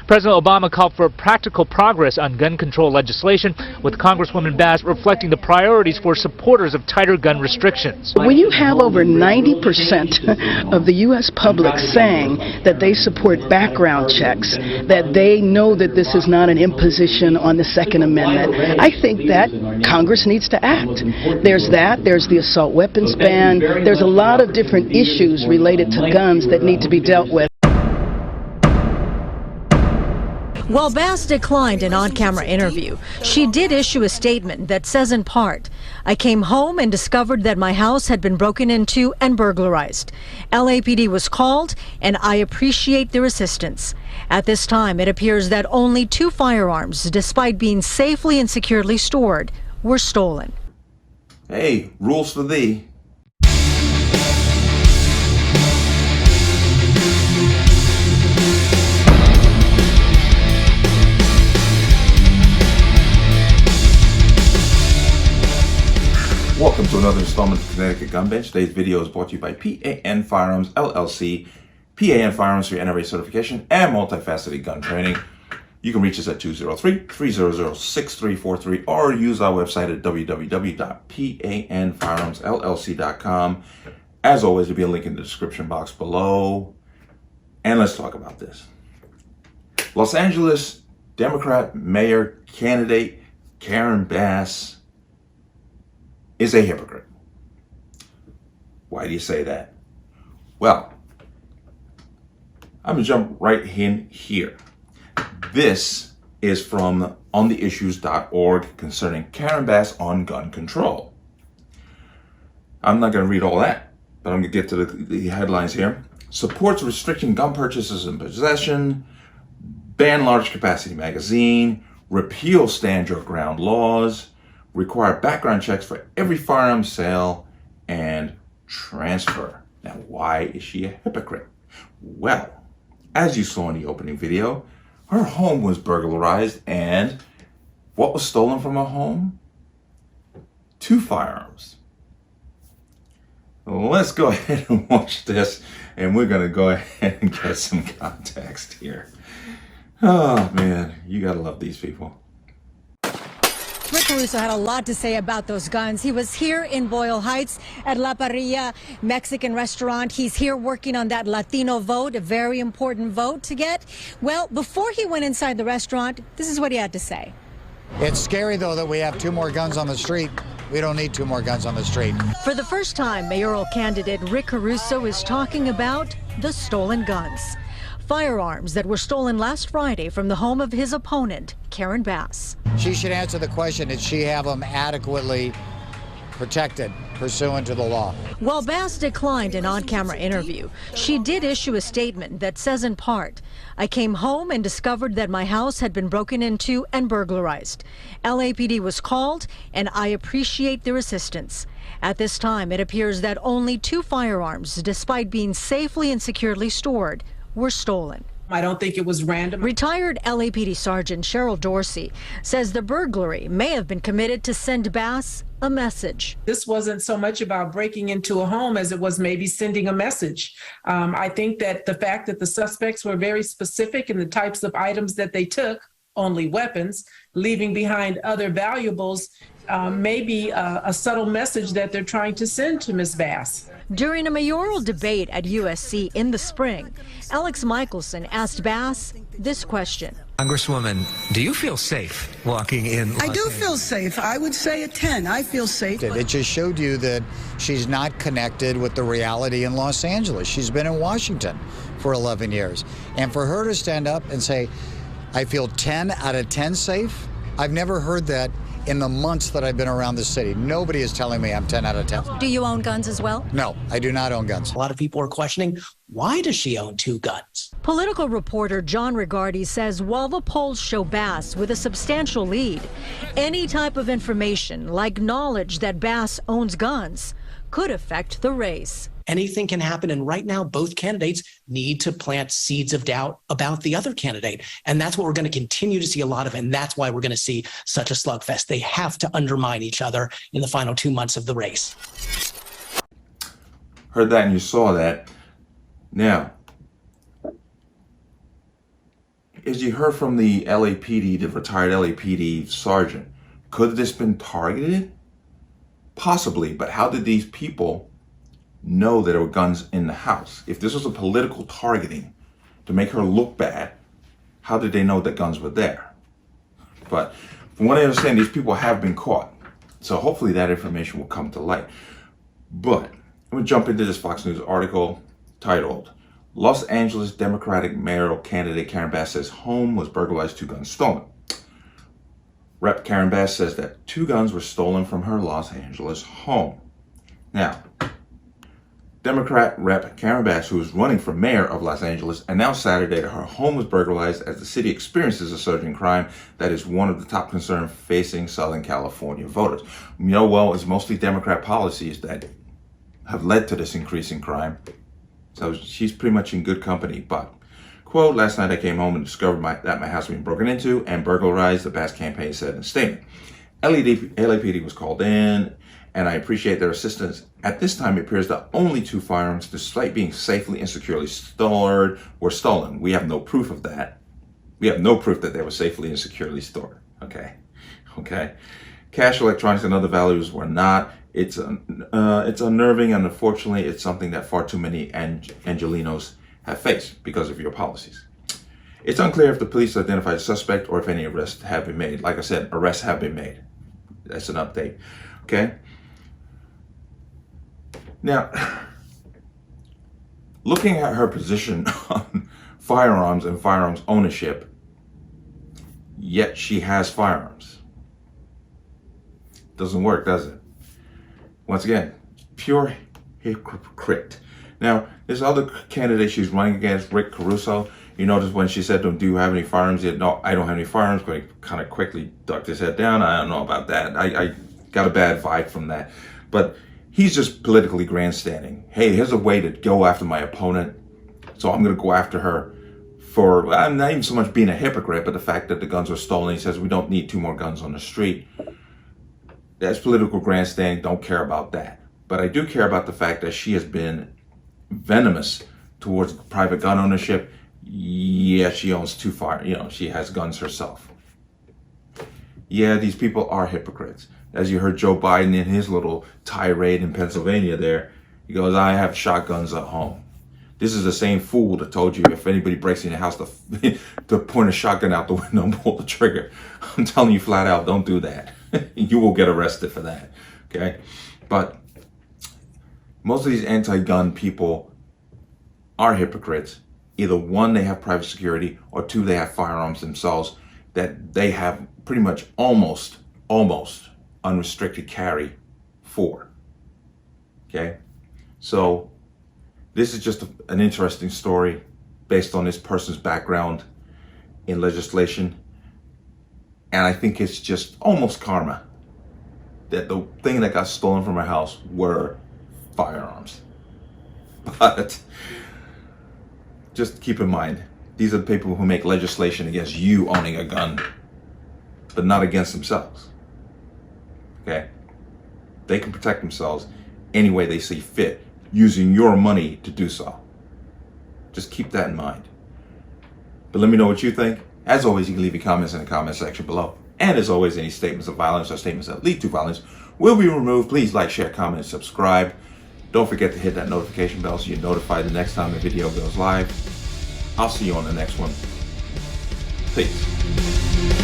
President Obama called for practical progress on gun control legislation, with Congresswoman Bass reflecting the priorities for supporters of tighter gun restrictions. When you have over 90% of the U.S. public saying that they support background checks, that they know that this is not an imposition on the Second Amendment, I think that Congress needs to act. There's that, there's the assault weapons ban, there's a lot of different issues related to guns that need to be dealt with. While Bass declined an on-camera interview, she did issue a statement that says in part, "I came home and discovered that my house had been broken into and burglarized. LAPD was called, and I appreciate their assistance. At this time, it appears that only 2 firearms, despite being safely and securely stored, were stolen." Hey, rules for thee. Welcome to another installment of Connecticut Gun Bench. Today's video is brought to you by P.A.N. Firearms, LLC. P.A.N. Firearms for your NRA certification and multifaceted gun training. You can reach us at 203-300-6343 or use our website at www.panfirearmsllc.com. As always, there'll be a link in the description box below. And let's talk about this. Los Angeles Democrat mayor candidate Karen Bass is a hypocrite. Why do you say that? Well, I'm going to jump right in here. This is from ontheissues.org concerning Karen Bass on gun control. I'm not going to read all that, but I'm going to get to the headlines here. Supports restricting gun purchases and possession, ban large capacity magazine, repeal stand your ground laws, require background checks for every firearm sale, and transfer. Now, why is she a hypocrite? Well, as you saw in the opening video, her home was burglarized, and what was stolen from her home? 2 firearms. Let's go ahead and watch this, and we're going to go ahead and get some context here. Oh, man, you got to love these people. Rick Caruso had a lot to say about those guns. He was here in Boyle Heights at La Parrilla Mexican restaurant. He's here working on that Latino vote, a very important vote to get. Well, before he went inside the restaurant, this is what he had to say. It's scary, though, that we have 2 more guns on the street. We don't need 2 more guns on the street. For the first time, mayoral candidate Rick Caruso is talking about the stolen guns. Firearms that were stolen last Friday from the home of his opponent, Karen Bass. She should answer the question, did she have them adequately protected pursuant to the law? While Bass declined an on-camera interview, she did issue a statement that says in part, "I came home and discovered that my house had been broken into and burglarized. LAPD was called, and I appreciate their assistance. At this time, it appears that only 2 firearms, despite being safely and securely stored, were stolen." I don't think it was random. Retired LAPD Sergeant Cheryl Dorsey says the burglary may have been committed to send Bass a message. This wasn't so much about breaking into a home as it was maybe sending a message. I think that the fact that the suspects were very specific in the types of items that they took, only weapons, leaving behind other valuables, may be a subtle message that they're trying to send to Ms. Bass. During a mayoral debate at USC in the spring, Alex Michelson asked Bass this question. Congresswoman, do you feel safe walking in Los I do Angeles? feel safe. I would say a 10. I feel safe. It just showed you that she's not connected with the reality in Los Angeles. She's been in Washington for 11 years. And for her to stand up and say, I feel 10 out of 10 safe, I've never heard that in the months that I've been around the city. Nobody is telling me I'm 10 out of 10. Do you own guns as well? No, I do not own guns. A lot of people are questioning, why does she own 2 guns? Political reporter John Rigardi says while the polls show Bass with a substantial lead, any type of information like knowledge that Bass owns guns could affect the race. Anything can happen, and right now both candidates need to plant seeds of doubt about the other candidate, and that's what we're going to continue to see a lot of, and that's why we're going to see such a slugfest. They have to undermine each other in the final 2 months of the race. Heard that and you saw that. Now, as you heard from the LAPD, the retired LAPD sergeant, could this been targeted? Possibly, but how did these people know that there were guns in the house? If this was a political targeting to make her look bad, how did they know that guns were there? But from what I understand, these people have been caught. So hopefully that information will come to light. But I'm going to jump into this Fox News article titled, Los Angeles Democratic mayoral candidate Karen Bass says home was burglarized, 2 guns stolen. Rep. Karen Bass says that 2 guns were stolen from her Los Angeles home. Now, Democrat Rep. Karen Bass, who is running for mayor of Los Angeles, announced Saturday that her home was burglarized as the city experiences a surge in crime that is one of the top concerns facing Southern California voters. You know, well, it's mostly Democrat policies that have led to this increase in crime. So she's pretty much in good company. But, quote, last night I came home and discovered that my house had been broken into and burglarized, the Bass campaign said in a statement. LAPD was called in, and I appreciate their assistance. At this time, it appears that only 2 firearms, despite being safely and securely stored, were stolen. We have no proof of that. We have no proof that they were safely and securely stored. Okay. Cash, electronics, and other values were not. It's unnerving, and unfortunately, it's something that far too many Angelinos have faced because of your policies. It's unclear if the police identified a suspect or if any arrests have been made. Like I said, arrests have been made. That's an update. Okay. Now, looking at her position on firearms and firearms ownership, yet she has firearms. Doesn't work, does it? Once again, pure hypocrite. Now, there's other candidate she's running against, Rick Caruso. You notice when she said, do you have any firearms? He said, no, I don't have any firearms, but he kind of quickly ducked his head down. I don't know about that. I got a bad vibe from that. But he's just politically grandstanding. Hey, here's a way to go after my opponent. So I'm going to go after her for, I'm not even so much being a hypocrite, but the fact that the guns were stolen. He says, we don't need 2 more guns on the street. That's political grandstanding. Don't care about that. But I do care about the fact that she has been venomous towards private gun ownership. Yeah, she owns 2 she has guns herself. Yeah, these people are hypocrites. As you heard Joe Biden in his little tirade in Pennsylvania there, he goes, I have shotguns at home. This is the same fool that told you if anybody breaks in your house to point a shotgun out the window and pull the trigger. I'm telling you flat out, don't do that. You will get arrested for that. Okay? But most of these anti-gun people are hypocrites. Either 1, they have private security, or 2, they have firearms themselves that they have pretty much almost unrestricted carry for. Okay? So this is just an interesting story based on this person's background in legislation. And I think it's just almost karma that the thing that got stolen from her house were firearms. But just keep in mind, these are the people who make legislation against you owning a gun, but not against themselves. Okay? They can protect themselves any way they see fit, using your money to do so. Just keep that in mind. But let me know what you think. As always, you can leave your comments in the comment section below. And as always, any statements of violence or statements that lead to violence will be removed. Please like, share, comment, and subscribe. Don't forget to hit that notification bell so you're notified the next time the video goes live. I'll see you on the next one. Peace.